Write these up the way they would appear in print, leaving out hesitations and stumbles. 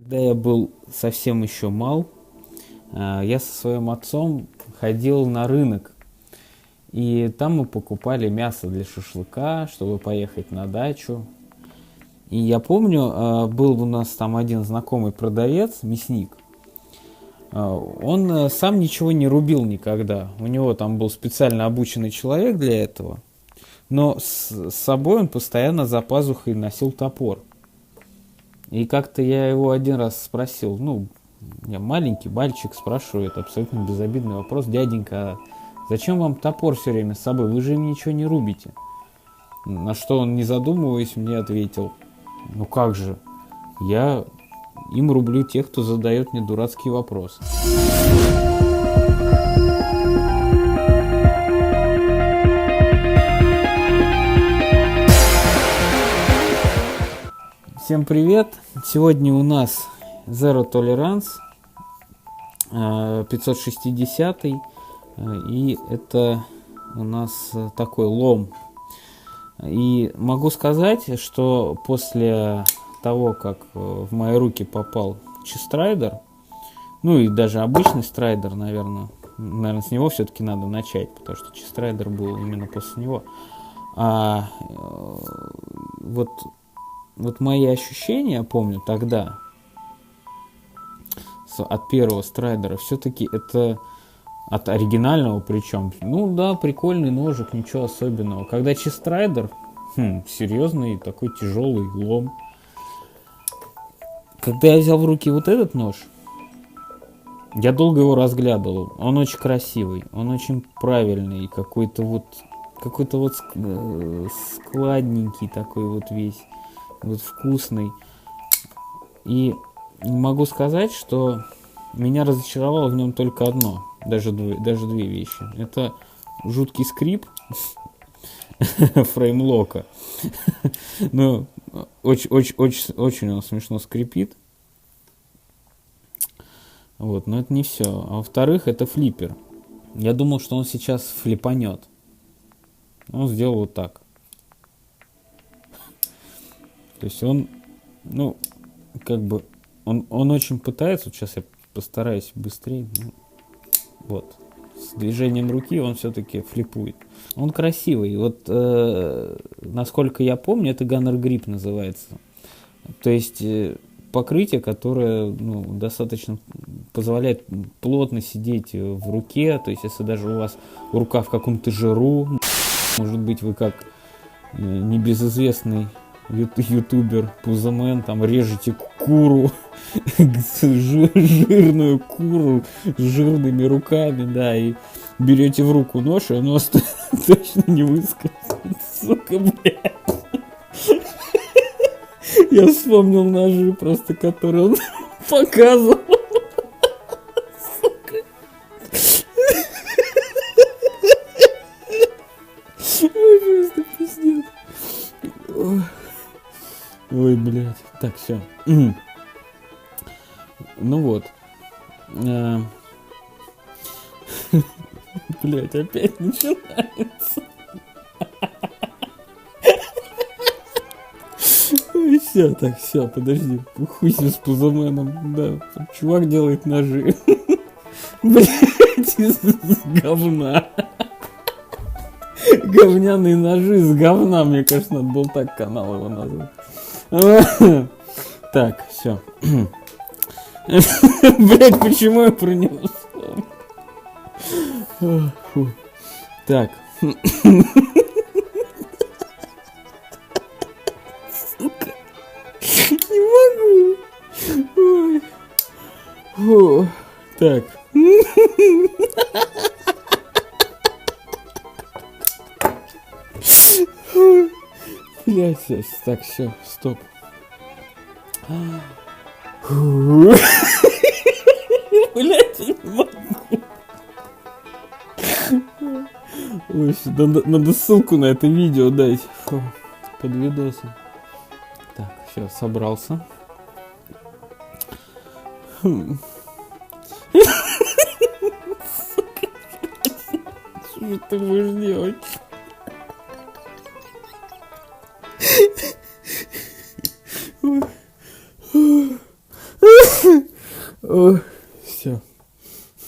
Когда я был совсем еще мал, я со своим отцом ходил на рынок. И там мы покупали мясо для шашлыка, чтобы поехать на дачу. И я помню, был у нас там один знакомый продавец, мясник. Он сам ничего не рубил никогда. У него там был специально обученный человек для этого. Но с собой он постоянно за пазухой носил топор. И как-то я его один раз спросил, я маленький мальчик, спрашиваю, это абсолютно безобидный вопрос: дяденька, а зачем вам топор все время с собой, вы же им ничего не рубите? На что он, не задумываясь, мне ответил: ну как же, я им рублю тех, кто задает мне дурацкие вопросы. Всем привет! Сегодня у нас Zero Tolerance 560, и это у нас такой лом. И могу сказать, что после того, как в мои руки попал чистрайдер, и даже обычный страйдер, наверное, с него все-таки надо начать, потому что чистрайдер был именно после него. Вот мои ощущения, помню тогда, от первого страйдера, все-таки это от оригинального причем. Прикольный ножик, ничего особенного. Когда чистрайдер, серьезный такой тяжелый лом. Когда я взял в руки вот этот нож, я долго его разглядывал. Он очень красивый, он очень правильный, какой-то складненький такой вот весь. Вкусный. И могу сказать, что меня разочаровало в нем только одно, даже две вещи. Это жуткий скрип фреймлока. Очень он смешно скрипит. Но это не все. А во-вторых, это флиппер. Я думал, что он сейчас флипанет. Он сделал вот так. То есть он, он очень пытается, сейчас я постараюсь быстрее, с движением руки он все-таки флипует. Он красивый, насколько я помню, это Gunner Grip называется. То есть покрытие, которое, достаточно позволяет плотно сидеть в руке, то есть если даже у вас рука в каком-то жиру, может быть, вы как небезызвестный ютубер Пузамен, там режете куру, жирную куру с жирными руками, и берете в руку нож, и оно точно не выскользнет, сука, блядь. Я вспомнил ножи просто, которые он показывал. Сука. Ой, просто пиздец. Ой, блядь. Так, все. Блядь, опять начинается. Ой, все, подожди. Хуй с Пузаменом. Да, чувак делает ножи. Блядь, из говна. Говняные ножи из говна, мне кажется, надо было так канал его назвать. Так, все. Блять, почему я про него вспомнил? Так. Сука. Не могу. Ой. Так. Блять, так, все, стоп. Блять, не могу. Ой, надо ссылку на это видео дать. Под видосом. Так, все, собрался. Что ты будешь делать? Все.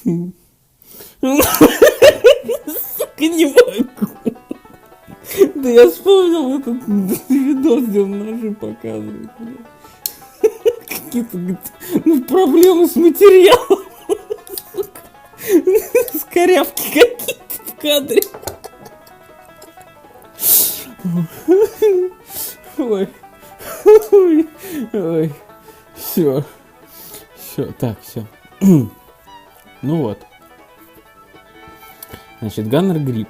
Сука, не могу. Да я вспомнил этот видос, где он ножи показывает. Какие-то, говорит, проблемы с материалом. Скорявки какие-то в кадре. Ой. Ой. Ой. Все. Все. Так, все. Ну вот. Значит, Ганнер Грипп.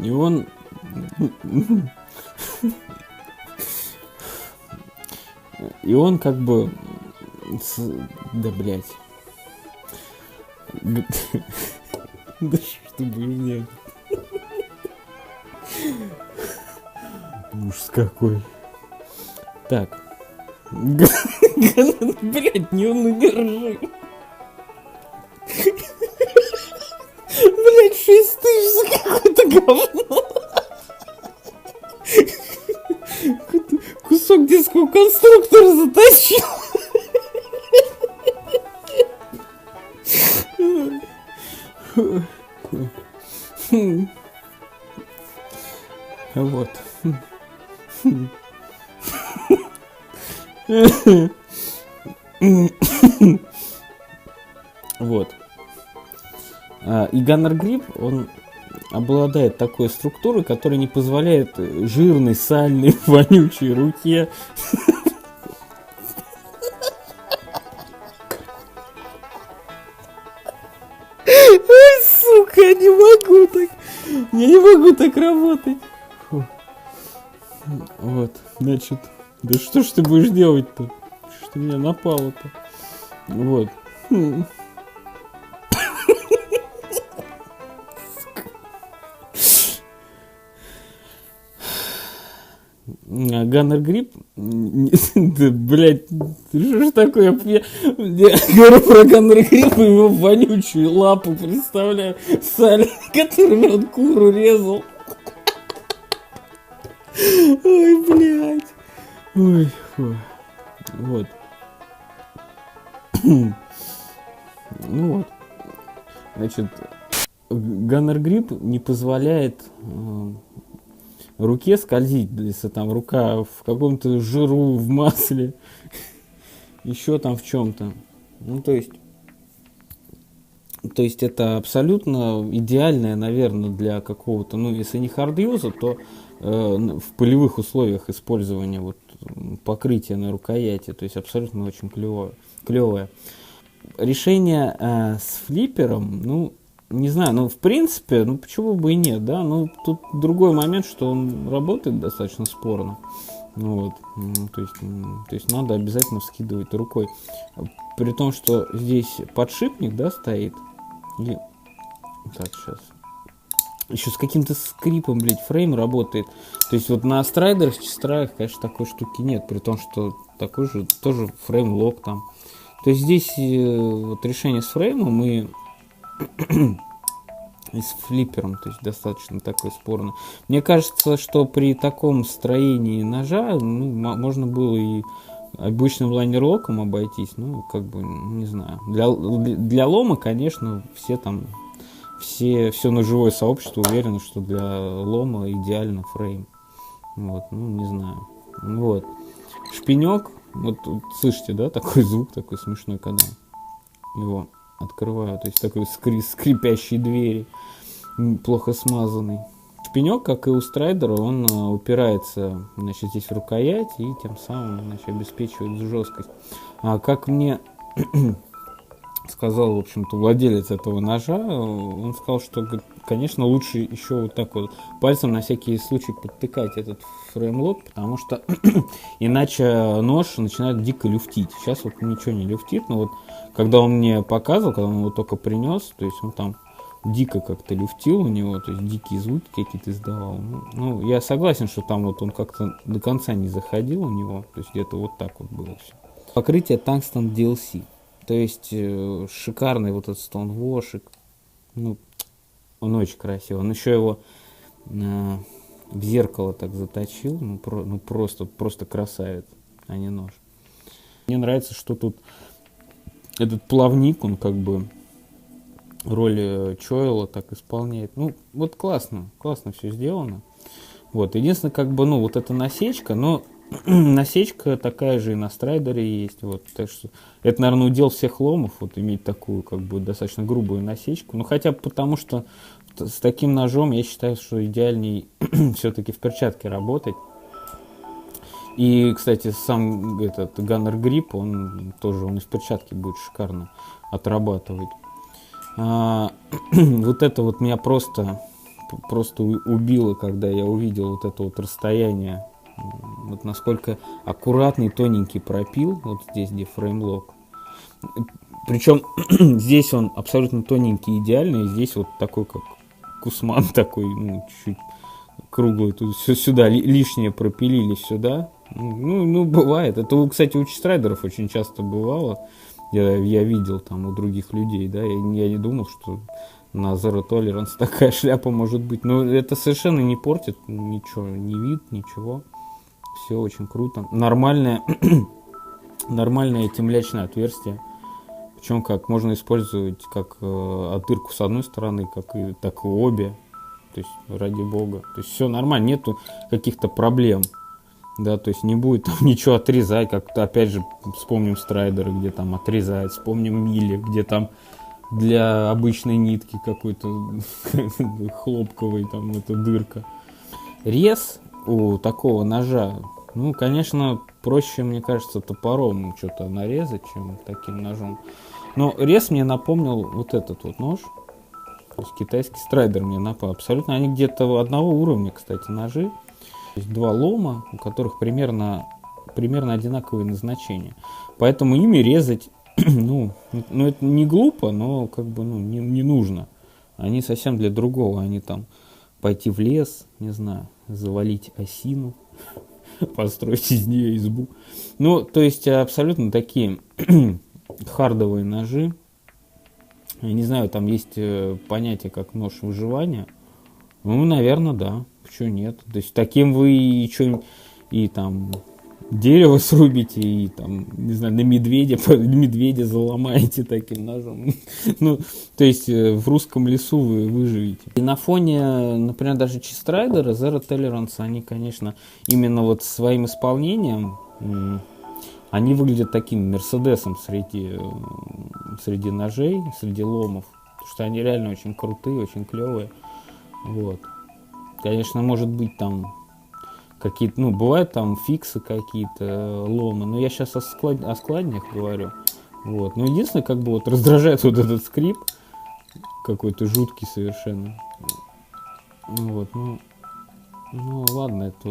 И он... И он как бы... Да, блядь. Да что ты будешь делать? Ужас какой. Так. Блядь, не он удержи. Блядь, 6 тысяч за какое-то говно. Кусок детского конструктора затащил. Вот. Вот. И Ганнер Грипп, он обладает такой структурой, которая не позволяет жирной, сальной, вонючей руке сука, я не могу так. Я не могу так работать. Фу. Вот, значит. Да что ж ты будешь делать-то? Что меня напало-то? Вот. Ганнер Грипп, да, блядь, что ж такое, я говорю про Ганнера Гриппа и его вонючую лапу, представляю, Саль, которыми он куру резал. Ой, блядь. Ой, фу. Вот. Ну вот. Значит, Ганнер Грипп не позволяет руке скользить, если там рука в каком-то жиру, в масле, еще там в чем-то. Ну, то есть это абсолютно идеальное, наверное, для какого-то, ну, если не хардюза, то в полевых условиях использования вот покрытия на рукояти, то есть абсолютно очень клевое. Решение с флиппером, ну, не знаю, ну, в принципе, ну, почему бы и нет, да, ну, тут другой момент, что он работает достаточно спорно, вот, то есть надо обязательно вскидывать рукой, при том, что здесь подшипник, да, стоит, и, так, сейчас, еще с каким-то скрипом, блядь, фрейм работает, то есть вот на страйдерах, честрах, конечно, такой штуки нет, при том, что такой же, тоже фрейм-лок там, то есть здесь вот решение с фреймом и с флиппером, то есть достаточно такое спорно. Мне кажется, что при таком строении ножа, ну, можно было и обычным лайнер-локом обойтись, ну, как бы, не знаю. Для лома, конечно, все ножевое сообщество уверено, что для лома идеально фрейм. Вот, ну, не знаю. Вот. Шпинек, вот слышите, да, такой звук, такой смешной, когда его открываю, то есть такой скрипящий двери, плохо смазанный. Шпинек, как и у страйдера, он упирается, значит, здесь в рукоять и тем самым, значит, обеспечивает жесткость. А как мне сказал, в общем-то, владелец этого ножа, он сказал, что, конечно, лучше еще вот так вот пальцем на всякий случай подтыкать этот фреймлок, потому что иначе нож начинает дико люфтить. Сейчас вот ничего не люфтит, но вот когда он мне показывал, когда он его только принес, то есть он там дико как-то люфтил у него, то есть дикие звуки какие-то издавал. Ну, я согласен, что там вот он как-то до конца не заходил у него, то есть где-то вот так вот было все. Покрытие Tungsten DLC. То есть шикарный вот этот стоунвошик. Ну, он очень красивый. Он еще его в зеркало так заточил. Ну, просто красавец, а не нож. Мне нравится, что тут этот плавник, он как бы роль Чойла так исполняет. Ну, вот классно все сделано. Вот, единственное, как бы, ну, вот эта насечка, но насечка такая же и на Страйдере есть, вот, так что это, наверное, удел всех ломов, вот, иметь такую, как бы, достаточно грубую насечку, ну, хотя бы потому, что с таким ножом, я считаю, что идеальней все-таки в перчатке работать. И, кстати, сам этот Gunner Grip, он тоже, он из перчатки будет шикарно отрабатывать. Вот это вот меня просто убило, когда я увидел вот это вот расстояние, вот насколько аккуратный тоненький пропил, вот здесь, где фреймлок. Причем здесь он абсолютно тоненький, идеальный, и здесь вот такой, как кусман такой, ну, чуть круглый, тут все сюда, лишнее пропилили сюда. Ну, бывает. Это, кстати, у чистрайдеров очень часто бывало. Я видел там у других людей, да, я не думал, что на Zero Tolerance такая шляпа может быть. Но это совершенно не портит ничего, ни вид, ничего. Все очень круто. Нормальное темлячное отверстие. Причем как можно использовать как отдырку с одной стороны, так и обе. То есть, ради бога. То есть все нормально, нету каких-то проблем. Да, то есть не будет там ничего отрезать, как-то опять же вспомним Страйдеры, где там отрезать, вспомним Мили, где там для обычной нитки какой-то хлопковой там эта дырка. Рез у такого ножа, ну, конечно, проще, мне кажется, топором что-то нарезать, чем таким ножом. Но рез мне напомнил вот этот вот нож. То есть китайский Страйдер мне напал. Абсолютно они где-то одного уровня, кстати, ножи. То есть два лома, у которых примерно одинаковые назначения. Поэтому ими резать, ну это не глупо, но как бы не нужно. Они совсем для другого. Они там пойти в лес, не знаю, завалить осину, построить из нее избу. Ну, то есть абсолютно такие хардовые ножи. Я не знаю, там есть понятие как нож выживания. Ну, наверное, да. Почему нет? То есть таким вы и там дерево срубите, и там, не знаю, на медведя заломаете таким ножом. Ну, то есть в русском лесу вы выживете. И на фоне, например, даже чистрайдера, Zero Tolerance, они, конечно, именно вот своим исполнением, они выглядят таким мерседесом среди ножей, среди ломов. Потому что они реально очень крутые, очень клевые. Вот. Конечно, может быть там какие-то, ну, бывают там фиксы какие-то, ломы, но я сейчас о складнях говорю. Вот. Но единственное, как бы вот раздражает вот этот скрип, какой-то жуткий совершенно. Вот, ну ладно, это,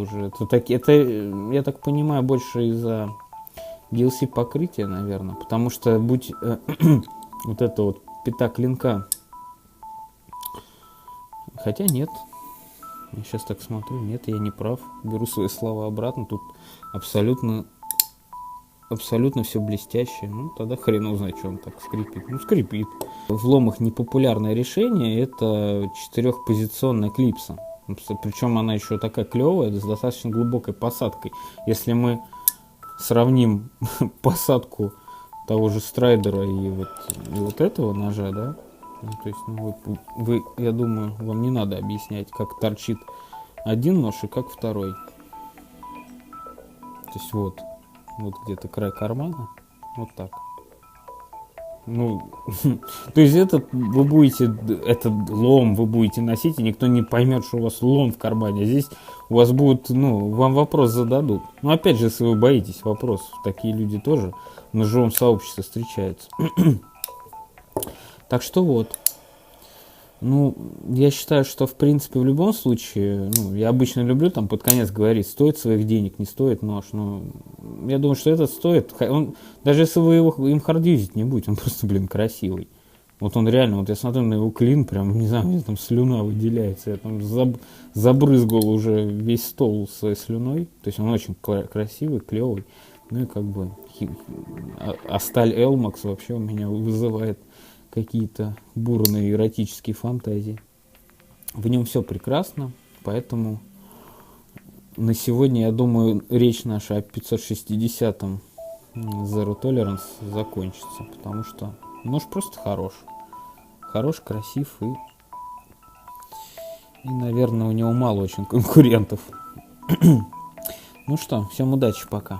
я так понимаю, больше из-за DLC покрытия, наверное, потому что будь вот это вот пята клинка, хотя нет. Я сейчас так смотрю, нет, я не прав. Беру свои слова обратно. Тут абсолютно все блестящее. Ну, тогда хрен узнать, что он так скрипит. Ну, скрипит. В ломах непопулярное решение — это четырехпозиционная клипса. Причем она еще такая клевая, с достаточно глубокой посадкой. Если мы сравним посадку того же Страйдера и вот этого ножа, да, ну, то есть, вы, я думаю, вам не надо объяснять, как торчит один нож и как второй. То есть вот где-то край кармана, вот так. Ну, то есть этот лом вы будете носить, и никто не поймет, что у вас лом в кармане. А здесь у вас будут, вам вопрос зададут. Ну, опять же, если вы боитесь вопросов, такие люди тоже в ножевом сообществе встречаются. Так что вот. Ну, я считаю, что в принципе в любом случае, я обычно люблю там под конец говорить, стоит своих денег, не стоит нож. Но я думаю, что этот стоит. Даже если вы им хардюзить не будете, он просто, красивый. Вот он реально, я смотрю на его клин, прям, не знаю, у меня там слюна выделяется. Я там забрызгал уже весь стол своей слюной. То есть он очень красивый, клевый. Ну и как бы, а сталь Элмакс вообще у меня вызывает какие-то бурные эротические фантазии. В нем все прекрасно, поэтому на сегодня, я думаю, речь наша о 560-м Zero Tolerance закончится, потому что нож просто хорош. Хорош, красив и, наверное, у него мало очень конкурентов. Ну что, всем удачи, пока.